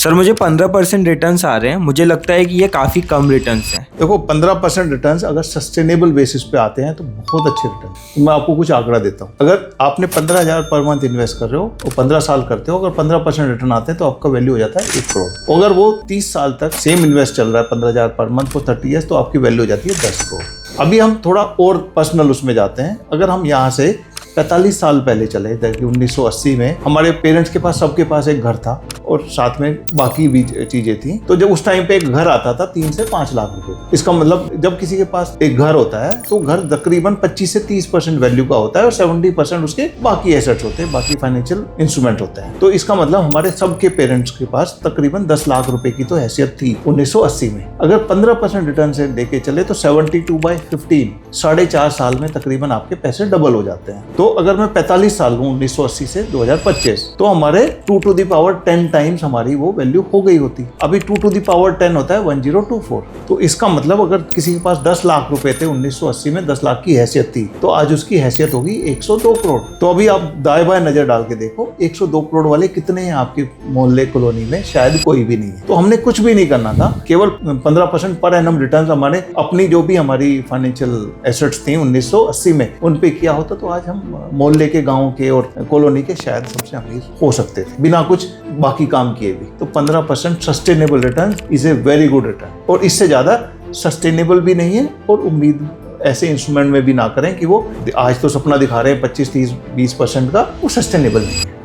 Sir मुझे 15% returns आ रहे हैं, मुझे लगता है कि ये काफ़ी कम रिटर्न्स हैं। देखो 15% रिटर्न्स अगर सस्टेनेबल बेसिस पे आते हैं तो बहुत अच्छे रिटर्न। मैं आपको कुछ आंकड़ा देता हूँ। अगर आपने 15,000 पर मंथ इन्वेस्ट कर रहे हो और 15 साल करते हो, अगर 15% रिटर्न आते हैं तो आपका वैल्यू हो जाता है 1 करोड़। अगर वो 30 साल तक सेम इन्वेस्ट चल रहा है 15,000 पर मंथ फॉर 30 ईयर्स, तो आपकी वैल्यू हो जाती है 10 करोड़। अभी हम थोड़ा और पर्सनल उसमें जाते हैं। अगर हम यहाँ से 45 साल पहले चले, 1980 में हमारे पेरेंट्स के पास, सबके पास एक घर था और साथ में बाकी भी चीजें थी। तो जब उस टाइम पे एक घर आता था 3 से 5 लाख रुपए, इसका मतलब जब किसी के पास एक घर होता है तो घर तकरीबन 25 से 30% वैल्यू का होता है और 70% उसके बाकी एसेट्स होते हैं, बाकी फाइनेंशियल इंस्ट्रूमेंट होते हैं। तो इसका मतलब हमारे सबके पेरेंट्स के पास तकरीबन 10 लाख रुपए की तो हैसियत थी 1980 में। अगर 15% रिटर्न से देके चले तो 72/15 4.5 साल में तकरीबन आपके पैसे डबल हो जाते हैं। तो अगर मैं 45 साल हूँ 1980 से 2025, तो हमारे 2 to the power 10 टाइम्स हमारी वो वैल्यू हो गई होती। अभी 2 to the power 10 होता है 1024। तो इसका मतलब अगर किसी के पास 10 लाख रुपए थे 1980 में, 10 लाख की हैसियत थी, तो आज उसकी हैसियत होगी 102 करोड़। तो अभी आप दाएं बाएं नजर डाल के देखो 102 करोड़ वाले कितने हैं आपके मोहल्ले कॉलोनी में? शायद कोई भी नहीं है। तो हमने कुछ भी नहीं करना था, केवल 15% पर एनम रिटर्न हमारे अपनी जो भी हमारी फाइनेंशियल एसेट्स थी 1980 में, उन पे किया होता तो आज हम मोहल्ले के, गांव के और कॉलोनी के शायद सबसे अमीर हो सकते थे बिना कुछ बाकी काम किए भी। तो 15% sustainable return is a very good return, और इससे ज्यादा सस्टेनेबल भी नहीं है। और उम्मीद ऐसे इंस्ट्रूमेंट में भी ना करें कि वो आज तो सपना दिखा रहे हैं 25, 30, 20% का, वो सस्टेनेबल नहीं है।